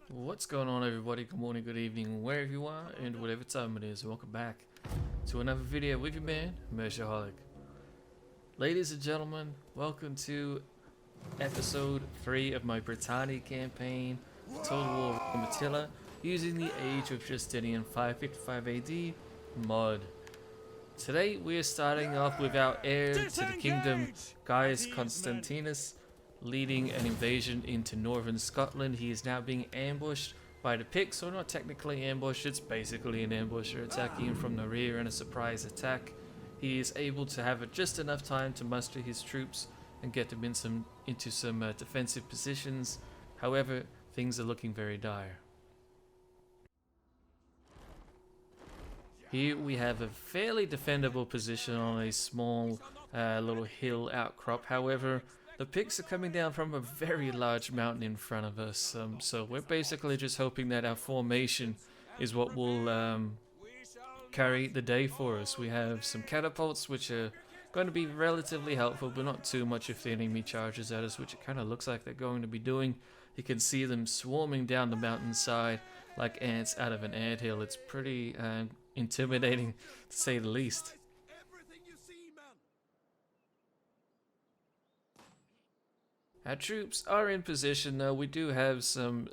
What's going on, everybody? Good morning, good evening, wherever you are and whatever time it is. Welcome back to another video with your man, Measureaholic. Ladies and gentlemen, welcome to episode 3 of my Britanni campaign, Total War of Attila, using the Age of Justinian 555 AD mod. Today we are starting off with our heir to the kingdom, Gaius Constantinus, leading an invasion into northern Scotland. He is now being ambushed by the Picts, or not technically ambushed, it's basically an ambush. They're attacking him from the rear in a surprise attack. He is able to have just enough time to muster his troops and get them into some defensive positions. However, things are looking very dire. Here we have a fairly defendable position on a small little hill outcrop. However, the Picts are coming down from a very large mountain in front of us, so we're basically just hoping that our formation is what will carry the day for us. We have some catapults, which are going to be relatively helpful, but not too much if the enemy charges at us, which it kind of looks like they're going to be doing. You can see them swarming down the mountainside like ants out of an anthill. It's pretty intimidating, to say the least. Our troops are in position though. We do have some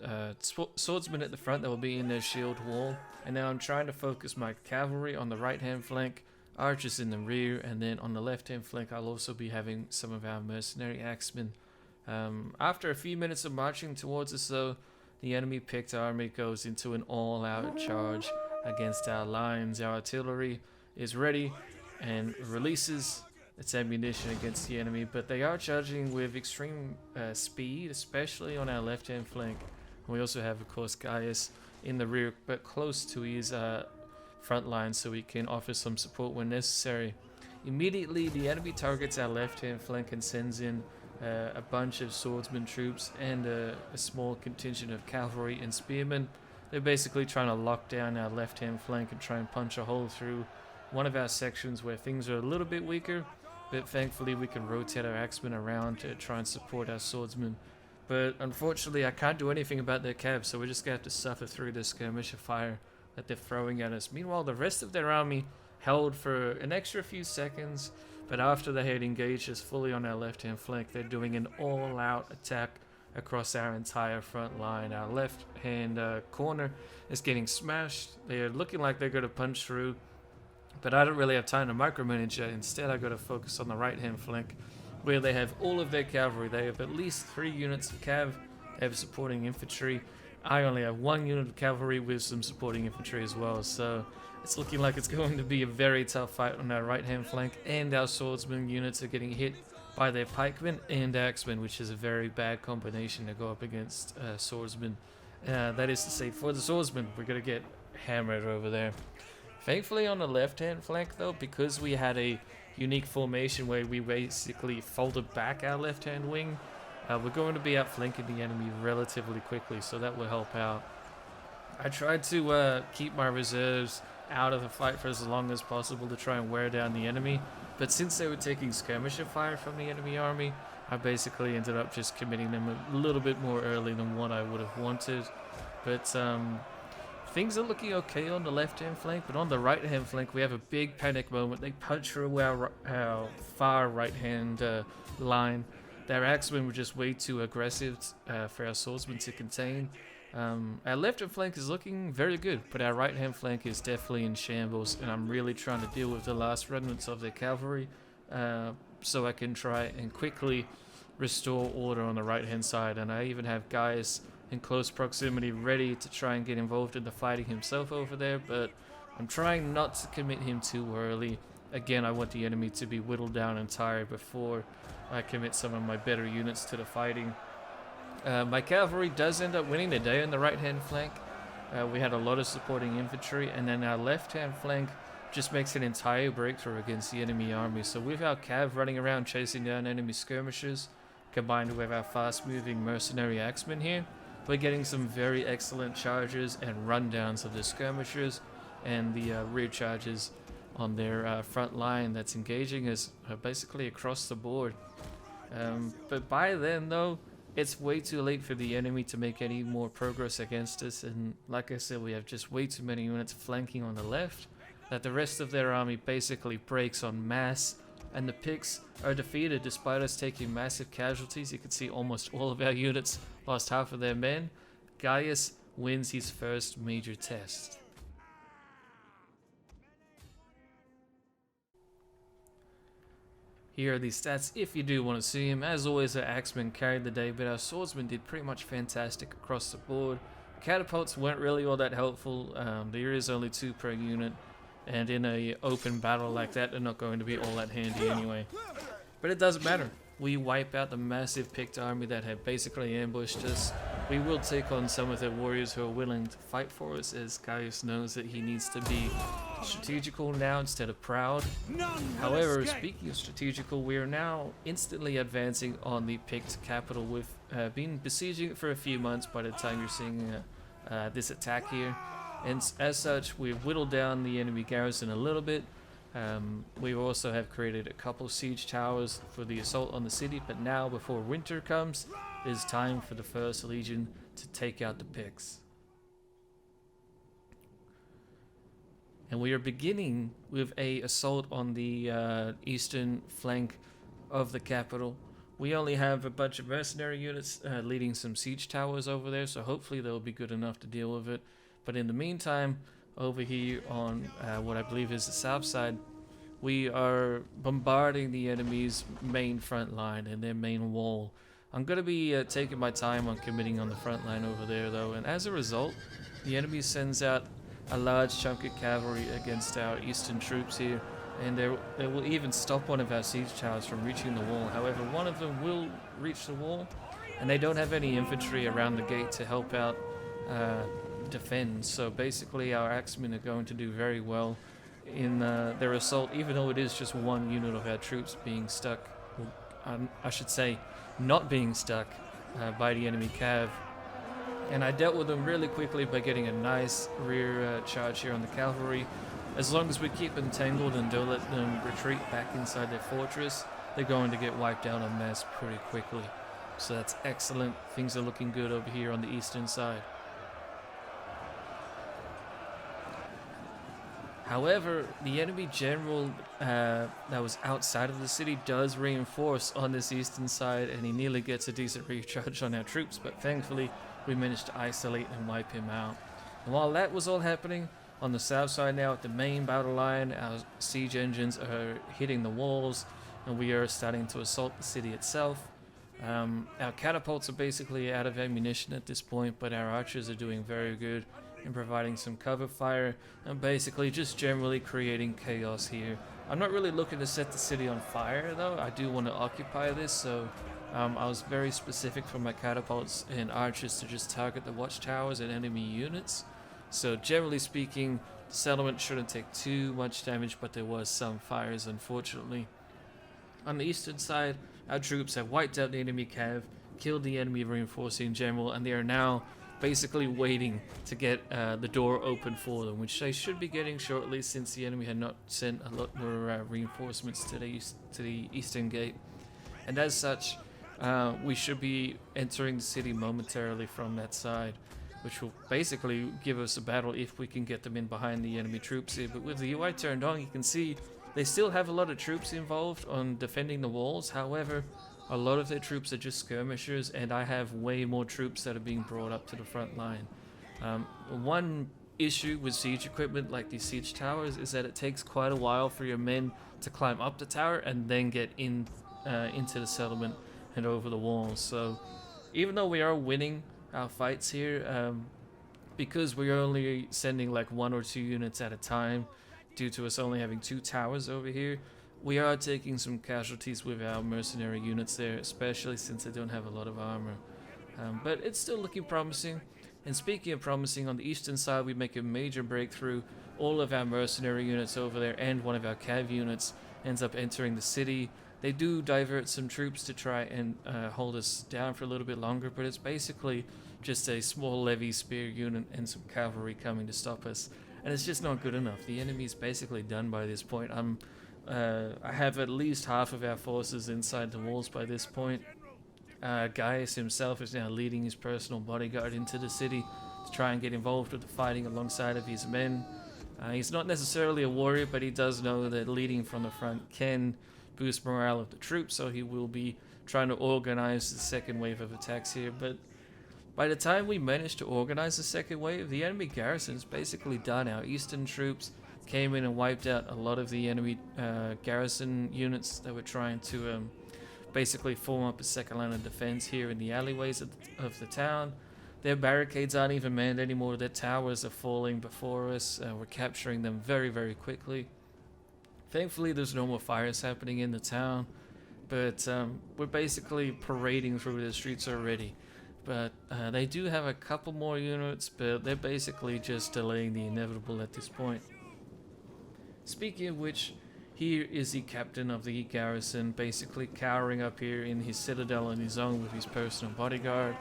swordsmen at the front that will be in their shield wall. And now I'm trying to focus my cavalry on the right hand flank, archers in the rear, and then on the left hand flank I'll also be having some of our mercenary axemen. After a few minutes of marching towards us though, the enemy picked army goes into an all-out charge against our lines. Our artillery is ready and releases its ammunition against the enemy, but they are charging with extreme speed, especially on our left hand flank. We also have, of course, Gaius in the rear, but close to his front line so he can offer some support when necessary. Immediately, the enemy targets our left hand flank and sends in a bunch of swordsman troops and a small contingent of cavalry and spearmen. They're basically trying to lock down our left hand flank and try and punch a hole through one of our sections where things are a little bit weaker, but thankfully we can rotate our axemen around to try and support our swordsmen. But unfortunately I can't do anything about their cav, so we're just going to have to suffer through this skirmisher fire that they're throwing at us. Meanwhile, the rest of their army held for an extra few seconds, but after they had engaged us fully on our left hand flank, they're doing an all-out attack across our entire front line. Our left hand corner is getting smashed. They're looking like they're going to punch through, but I don't really have time to micromanage it. Instead, I got to focus on the right-hand flank, where they have all of their cavalry. They have at least 3 units of cav. They have supporting infantry. I only have 1 unit of cavalry with some supporting infantry as well. So it's looking like it's going to be a very tough fight on our right-hand flank, and our swordsman units are getting hit by their pikemen and axemen, which is a very bad combination to go up against swordsmen. That is to say, for the swordsmen, we're going to get hammered over there. Thankfully on the left hand flank though, because we had a unique formation where we basically folded back our left hand wing, we're going to be outflanking the enemy relatively quickly, so that will help out. I tried to keep my reserves out of the fight for as long as possible to try and wear down the enemy, but since they were taking skirmisher fire from the enemy army, I basically ended up just committing them a little bit more early than what I would have wanted. But things are looking okay on the left-hand flank, but on the right-hand flank we have a big panic moment. They punch through our far right-hand line. Their axemen were just way too aggressive for our swordsmen to contain. Our left-hand flank is looking very good, but our right-hand flank is definitely in shambles, and I'm really trying to deal with the last remnants of their cavalry so I can try and quickly restore order on the right-hand side. And I even have Gaius in close proximity ready to try and get involved in the fighting himself over there, but I'm trying not to commit him too early. Again, I want the enemy to be whittled down and tired before I commit some of my better units to the fighting. My cavalry does end up winning the day on the right hand flank. We had a lot of supporting infantry, and then our left hand flank just makes an entire breakthrough against the enemy army. So with our cav running around chasing down enemy skirmishers, combined with our fast moving mercenary axemen here, we're getting some very excellent charges and rundowns of the skirmishers and the rear charges on their front line that's engaging us basically across the board. But by then though, it's way too late for the enemy to make any more progress against us, and like I said, we have just way too many units flanking on the left that the rest of their army basically breaks en masse, and the Picts are defeated despite us taking massive casualties. You can see almost all of our units lost half of their men. Gaius wins his first major test. Here are the stats if you do want to see them. As always, our axemen carried the day, but our swordsmen did pretty much fantastic across the board. Catapults weren't really all that helpful. There is only 2 per unit, and in a open battle like that, they're not going to be all that handy anyway. But it doesn't matter. We wipe out the massive Pict army that had basically ambushed us. We will take on some of the warriors who are willing to fight for us, as Gaius knows that he needs to be strategical now instead of proud. However, speaking of strategical, we are now instantly advancing on the Pict capital. We've been besieging it for a few months by the time you're seeing this attack here. And as such, we've whittled down the enemy garrison a little bit. We also have created a couple siege towers for the assault on the city, but now before winter comes, it is time for the First Legion to take out the Picts. And we are beginning with a assault on the eastern flank of the capital. We only have a bunch of mercenary units leading some siege towers over there, so hopefully they'll be good enough to deal with it. But in the meantime, over here on what I believe is the south side, we are bombarding the enemy's main front line and their main wall. I'm going to be taking my time on committing on the front line over there though, and as a result, the enemy sends out a large chunk of cavalry against our eastern troops here, and they will even stop one of our siege towers from reaching the wall. However, one of them will reach the wall, and they don't have any infantry around the gate to help out defend. So basically our axemen are going to do very well in their assault, even though it is just one unit of our troops being stuck, I should say not being stuck by the enemy cav. And I dealt with them really quickly by getting a nice rear charge here on the cavalry. As long as we keep them tangled and don't let them retreat back inside their fortress, they're going to get wiped out en masse pretty quickly. So that's excellent. Things are looking good over here on the eastern side. However, the enemy general that was outside of the city does reinforce on this eastern side, and he nearly gets a decent recharge on our troops, but thankfully we managed to isolate and wipe him out. And while that was all happening, on the south side now at the main battle line, our siege engines are hitting the walls, and we are starting to assault the city itself. Our catapults are basically out of ammunition at this point, but our archers are doing very good in providing some cover fire and basically just generally creating chaos here. I'm not really looking to set the city on fire though. I do want to occupy this, so I was very specific for my catapults and archers to just target the watchtowers and enemy units. So generally speaking, the settlement shouldn't take too much damage, but there was some fires unfortunately. On the eastern side, our troops have wiped out the enemy cav, killed the enemy reinforcing general, and they are now basically waiting to get the door open for them, which they should be getting shortly since the enemy had not sent a lot more reinforcements to the eastern gate. And as such, we should be entering the city momentarily from that side, which will basically give us a battle if we can get them in behind the enemy troops here. But with the UI turned on, you can see they still have a lot of troops involved on defending the walls. However, a lot of their troops are just skirmishers, and I have way more troops that are being brought up to the front line. One issue with siege equipment like these siege towers is that it takes quite a while for your men to climb up the tower and then get into the settlement and over the walls. So even though we are winning our fights here, because we're only sending like 1 or 2 units at a time due to us only having 2 towers over here, we are taking some casualties with our mercenary units there, especially since they don't have a lot of armor. But it's still looking promising. And speaking of promising, on the eastern side we make a major breakthrough. All of our mercenary units over there and one of our cav units ends up entering the city. They do divert some troops to try and hold us down for a little bit longer, but it's basically just a small levy spear unit and some cavalry coming to stop us. And it's just not good enough. The enemy's basically done by this point. I have at least half of our forces inside the walls by this point. Gaius himself is now leading his personal bodyguard into the city to try and get involved with the fighting alongside of his men. He's not necessarily a warrior, but he does know that leading from the front can boost morale of the troops, so he will be trying to organize the second wave of attacks here. But by the time we managed to organize the second wave, the enemy garrison's basically done. Our eastern troops came in and wiped out a lot of the enemy garrison units that were trying to basically form up a second line of defense here in the alleyways of the town. Their barricades aren't even manned anymore. Their towers are falling before us. We're capturing them very, very quickly. Thankfully, there's no more fires happening in the town, but we're basically parading through the streets already. But they do have a couple more units, but they're basically just delaying the inevitable at this point. Speaking of which, here is the captain of the garrison, basically cowering up here in his citadel on his own with his personal bodyguard.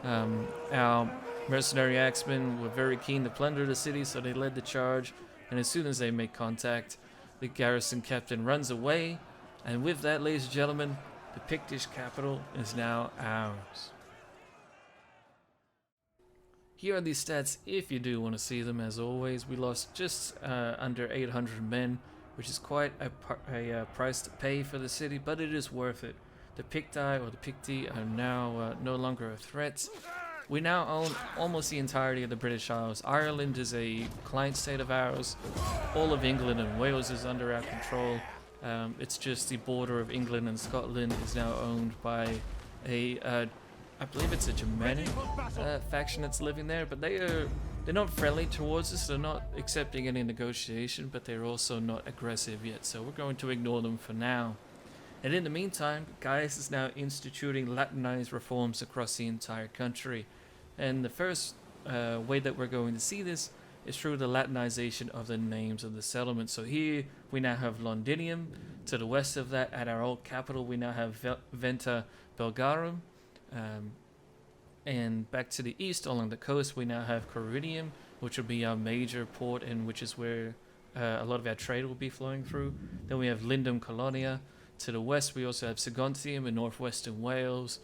Our mercenary axemen were very keen to plunder the city, so they led the charge, and as soon as they make contact, the garrison captain runs away, and with that, ladies and gentlemen, the Pictish capital is now ours. Here are these stats if you do want to see them. As always, we lost just under 800 men, which is quite a price to pay for the city, but it is worth it. The Picti, or the Picti, are now no longer a threat. We now own almost the entirety of the British Isles. Ireland is a client state of ours. All of England and Wales is under our control. It's just the border of England and Scotland is now owned by a I believe it's a Germanic faction that's living there, but they're not friendly towards us. They're not accepting any negotiation, but they're also not aggressive yet, so we're going to ignore them for now. And in the meantime, Gaius is now instituting Latinized reforms across the entire country. And the first way that we're going to see this is through the Latinization of the names of the settlements. So here we now have Londinium. To the west of that, at our old capital, we now have Venta Belgarum. And back to the east along the coast, we now have Corinium, which will be our major port and which is where a lot of our trade will be flowing through. Then we have Lindum Colonia. To the west, we also have Saguntium in northwestern Wales.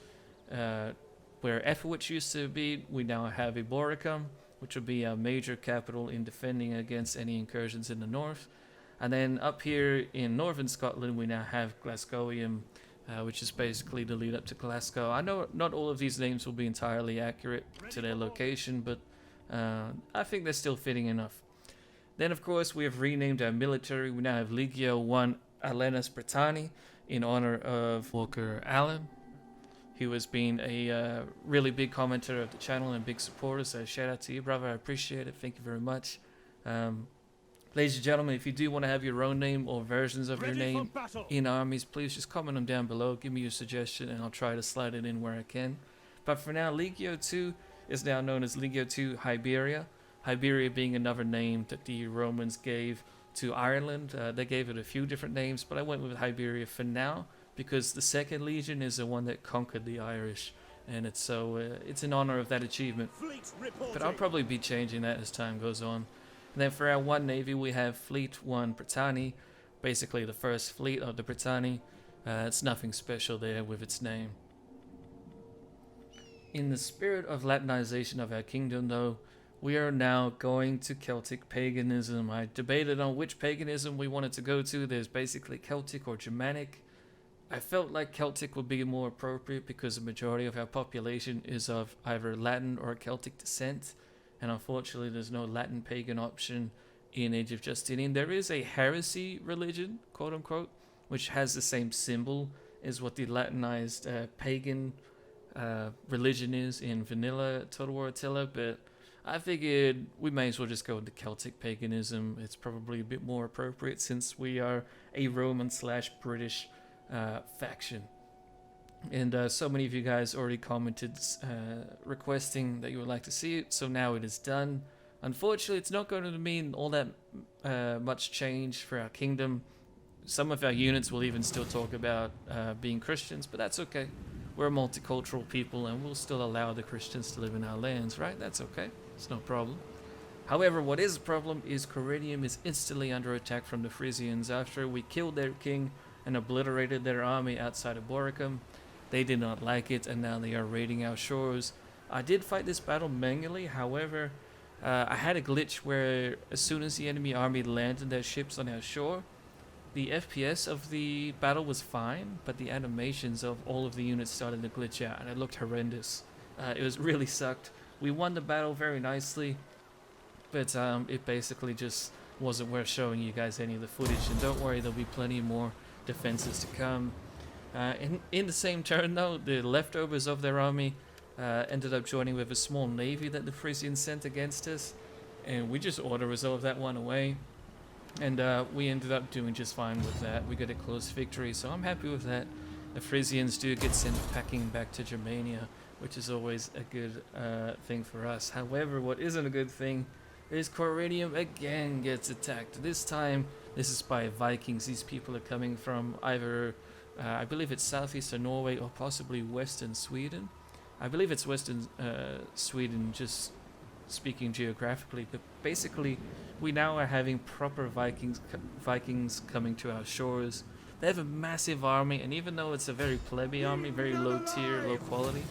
Where Ethelwich used to be, we now have Eboracum, which will be our major capital in defending against any incursions in the north. And then up here in northern Scotland, we now have Glasgowium, which is basically the lead up to Glasgow. I know not all of these names will be entirely accurate to their location, but I think they're still fitting enough. Then, of course, we have renamed our military. We now have Legio 1 Alenus Britanni in honor of Walker Allen, who has been a really big commenter of the channel and big supporter. So shout out to you, brother. I appreciate it. Thank you very much. Ladies and gentlemen, if you do want to have your own name or versions of your name in armies, please just comment them down below. Give me your suggestion and I'll try to slide it in where I can. But for now, Legio 2 is now known as Legio 2 Iberia. Iberia being another name that the Romans gave to Ireland. They gave it a few different names, but I went with Iberia for now because the second legion is the one that conquered the Irish, and it's in honor of that achievement. But I'll probably be changing that as time goes on. And then for our one navy, we have Fleet 1 Britanni, basically the first fleet of the Britanni. It's nothing special there with its name. In the spirit of Latinization of our kingdom, though, we are now going to Celtic paganism. I debated on which paganism we wanted to go to. There's basically Celtic or Germanic. I felt like Celtic would be more appropriate because the majority of our population is of either Latin or Celtic descent. And unfortunately, there's no Latin pagan option in Age of Justinian. There is a heresy religion, quote unquote, which has the same symbol as what the Latinized pagan religion is in vanilla Total War Attila, but I figured we may as well just go into Celtic paganism. It's probably a bit more appropriate since we are a Roman/British faction. And so many of you guys already commented requesting that you would like to see it, so now it is done. Unfortunately, it's not going to mean all that much change for our kingdom. Some of our units will even still talk about being Christians, but that's okay. We're a multicultural people and we'll still allow the Christians to live in our lands, right? That's okay. It's no problem. However, what is a problem is Corinium is instantly under attack from the Frisians after we killed their king and obliterated their army outside of Boracum. They did not like it, and now they are raiding our shores. I did fight this battle manually, however, I had a glitch where as soon as the enemy army landed their ships on our shore, the FPS of the battle was fine, but the animations of all of the units started to glitch out, and it looked horrendous. It was really sucked. We won the battle very nicely, but it basically just wasn't worth showing you guys any of the footage. And don't worry, there'll be plenty more defenses to come. In the same turn, though, the leftovers of their army ended up joining with a small navy that the Frisians sent against us, and we just auto-resolved that one away. And we ended up doing just fine with that. We got a close victory, so I'm happy with that. The Frisians do get sent packing back to Germania, which is always a good thing for us. However, what isn't a good thing is Corinium again gets attacked. This time, this is by Vikings. These people are coming from either, I believe it's southeastern Norway or possibly western Sweden. I believe it's western Sweden, just speaking geographically, but basically we now are having proper Vikings coming to our shores. They have a massive army, and even though it's a very plebby army, very low tier, low quality,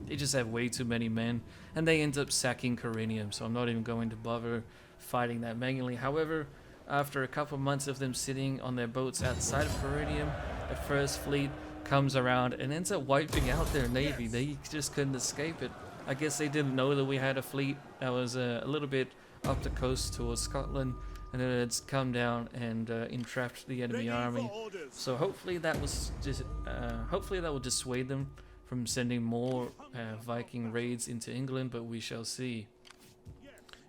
they just have way too many men, and they end up sacking Corinium, so I'm not even going to bother fighting that manually. However, after a couple months of them sitting on their boats outside of Corinium, the first fleet comes around and ends up wiping out their navy. They just couldn't escape it. I guess they didn't know that we had a fleet that was a little bit up the coast towards Scotland, and then it's come down and entrapped the enemy army. So hopefully that was just hopefully that will dissuade them from sending more Viking raids into England, but we shall see.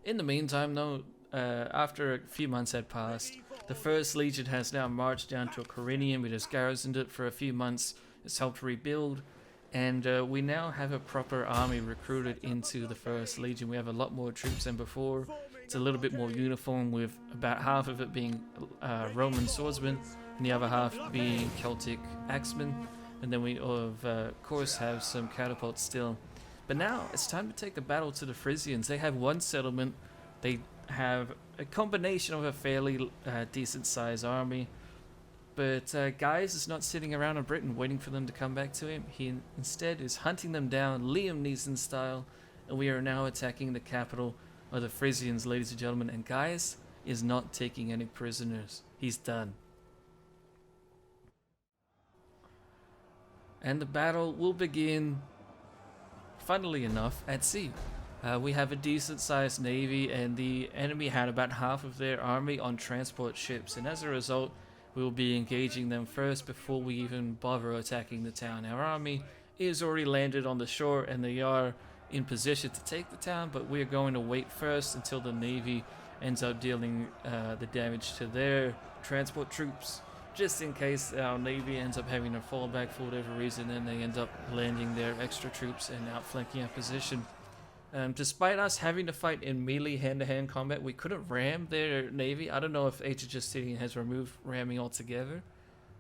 In the meantime, though, after a few months had passed, the First Legion has now marched down to Corinium. It has garrisoned it for a few months. It's helped rebuild. And we now have a proper army recruited into the First Legion. We have a lot more troops than before. It's a little bit more uniform, with about half of it being Roman swordsmen and the other half being Celtic axemen. And then we of course have some catapults still. But now it's time to take the battle to the Frisians. They have one settlement. They have a combination of a fairly decent sized army. But Gaius is not sitting around in Britain waiting for them to come back to him. He instead is hunting them down, Liam Neeson style, and we are now attacking the capital of the Frisians, ladies and gentlemen. And Gaius is not taking any prisoners. He's done. And the battle will begin, funnily enough, at sea. We have a decent sized navy, and the enemy had about half of their army on transport ships, and as a result, we will be engaging them first before we even bother attacking the town. Our army is already landed on the shore, and they are in position to take the town, but we're going to wait first until the navy ends up dealing the damage to their transport troops, just in case our navy ends up having to fall back for whatever reason, and they end up landing their extra troops and outflanking our position. Despite us having to fight in melee hand-to-hand combat, we couldn't ram their navy. I don't know if Age of Justinian has removed ramming altogether,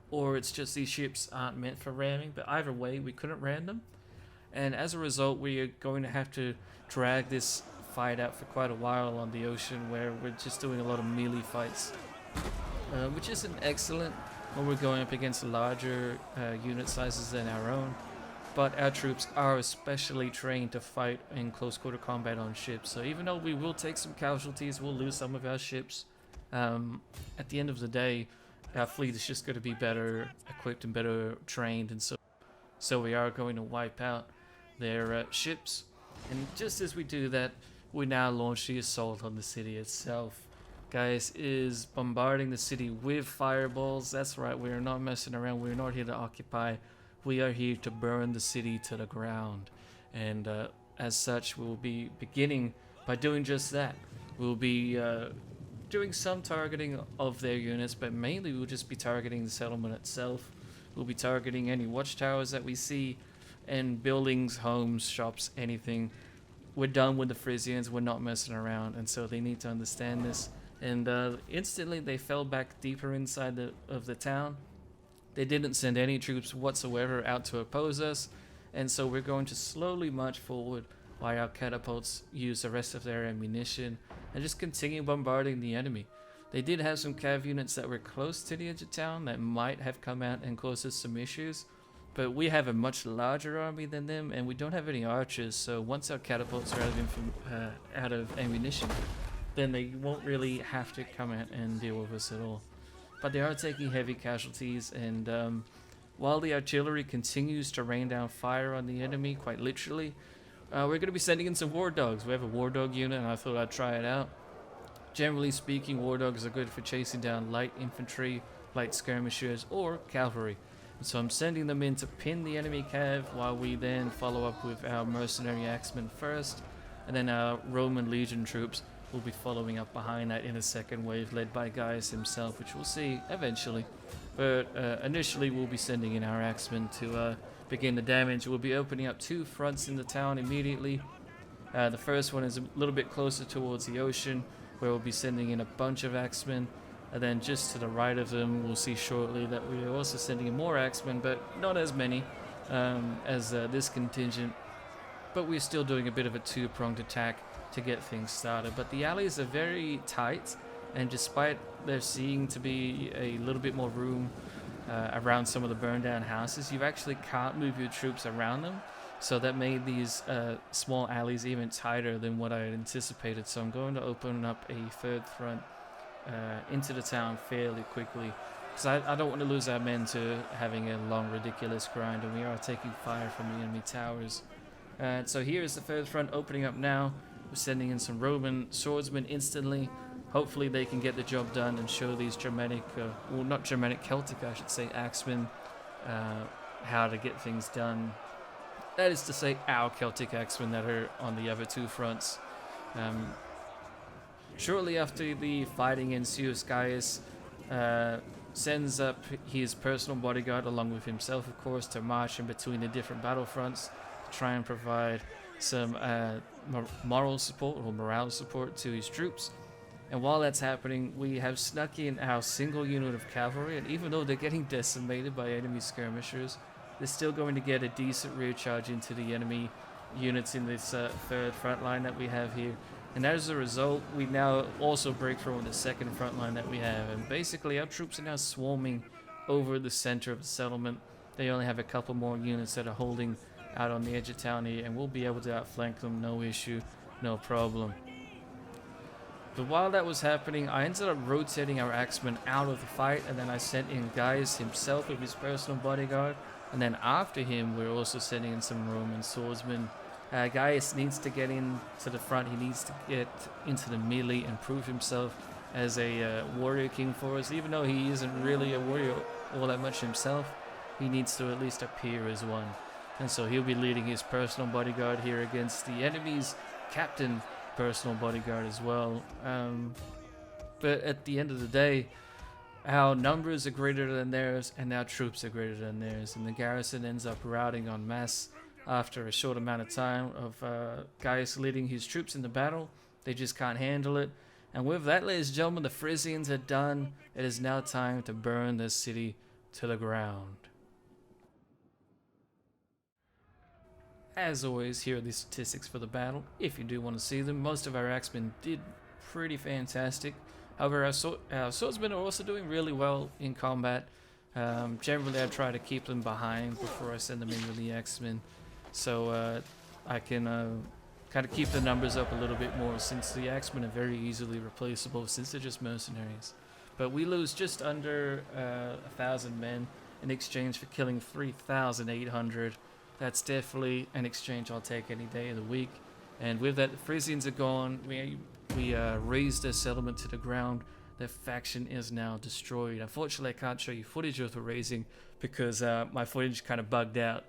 or it's just these ships aren't meant for ramming, but either way, we couldn't ram them. And as a result, we are going to have to drag this fight out for quite a while on the ocean, where we're just doing a lot of melee fights, which isn't excellent when we're going up against larger unit sizes than our own. But our troops are especially trained to fight in close quarter combat on ships. So even though we will take some casualties, we'll lose some of our ships, at the end of the day, our fleet is just going to be better equipped and better trained, and so we are going to wipe out their ships. And just as we do that, we now launch the assault on the city itself. Gaius is bombarding the city with fireballs. That's right, we are not messing around. We're not here to occupy. We are here to burn the city to the ground, and as such, we will be beginning by doing just that. We'll be doing some targeting of their units, but mainly we'll just be targeting the settlement itself. We'll be targeting any watchtowers that we see, and buildings, homes, shops, anything. We're done with the Frisians. We're not messing around, and so they need to understand this. And instantly, they fell back deeper inside of the town. They didn't send any troops whatsoever out to oppose us, and so we're going to slowly march forward while our catapults use the rest of their ammunition and just continue bombarding the enemy. They did have some cav units that were close to the edge of town that might have come out and caused us some issues, But we have a much larger army than them, and we don't have any archers, so once our catapults are out of ammunition, then they won't really have to come out and deal with us at all. But they are taking heavy casualties, and while the artillery continues to rain down fire on the enemy, quite literally, we're going to be sending in some war dogs. We have a war dog unit, and I thought I'd try it out. Generally speaking, war dogs are good for chasing down light infantry, light skirmishers, or cavalry. So I'm sending them in to pin the enemy cav, while we then follow up with our mercenary axemen first, and then our Roman legion troops will be following up behind that in a second wave led by Gaius himself, which we'll see eventually. But initially we'll be sending in our axemen to begin the damage. We'll be opening up 2 fronts in the town immediately. The first one is a little bit closer towards the ocean, where we'll be sending in a bunch of axemen. And then just to the right of them, we'll see shortly that we are also sending in more axemen, but not as many as this contingent. But we're still doing a bit of a 2-pronged attack to get things started. But the alleys are very tight, and despite there seeming to be a little bit more room around some of the burned down houses, you actually can't move your troops around them. So that made these small alleys even tighter than what I had anticipated. So I'm going to open up a 3rd front into the town fairly quickly, because I don't want to lose our men to having a long ridiculous grind, and we are taking fire from the enemy towers. So here is the 3rd front opening up now. We're sending in some Roman swordsmen instantly. Hopefully they can get the job done and show these Germanic, well, not Germanic, Celtic I should say, axemen how to get things done. That is to say, our Celtic axemen that are on the other 2 fronts. Shortly after the fighting ensues, Gaius sends up his personal bodyguard, along with himself of course, to march in between the different battlefronts to try and provide some moral support or morale support to his troops. And while that's happening, we have snuck in our single unit of cavalry, and even though they're getting decimated by enemy skirmishers, they're still going to get a decent rear charge into the enemy units in this 3rd front line that we have here. And as a result, we now also break through on the 2nd front line that we have. And basically, our troops are now swarming over the center of the settlement. They only have a couple more units that are holding out on the edge of town here, and we'll be able to outflank them, no issue, no problem. But while that was happening, I ended up rotating our axemen out of the fight, and then I sent in Gaius himself with his personal bodyguard. And then after him, we're also sending in some Roman swordsmen. Gaius needs to get into the front. He needs to get into the melee and prove himself as a warrior king for us. Even though he isn't really a warrior all that much himself, he needs to at least appear as one. And so he'll be leading his personal bodyguard here against the enemy's captain personal bodyguard as well. But at the end of the day, our numbers are greater than theirs, and our troops are greater than theirs. And the garrison ends up routing en masse after a short amount of time of Gaius leading his troops in the battle. They just can't handle it. And with that, ladies and gentlemen, the Frisians are done. It is now time to burn this city to the ground. As always, here are the statistics for the battle, if you do want to see them. Most of our axemen did pretty fantastic. However, our swordsmen are also doing really well in combat. Generally, I try to keep them behind before I send them in with the axemen, so I can kind of keep the numbers up a little bit more, since the axemen are very easily replaceable, since they're just mercenaries. But we lose just under 1,000 men in exchange for killing 3,800. That's definitely an exchange I'll take any day of the week. And with that, the Frisians are gone. We razed their settlement to the ground. Their faction is now destroyed. Unfortunately, I can't show you footage of the razing because my footage kind of bugged out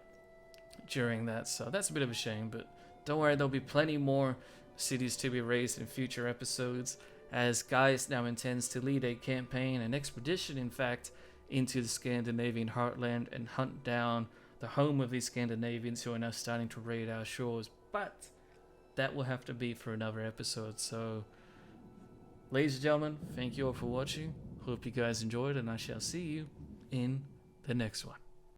during that. So that's a bit of a shame, but don't worry, there'll be plenty more cities to be razed in future episodes, as Gaius now intends to lead a campaign, an expedition in fact, into the Scandinavian heartland and hunt down the home of these Scandinavians who are now starting to raid our shores. But that will have to be for another episode. So, ladies and gentlemen, thank you all for watching. Hope you guys enjoyed, and I shall see you in the next one.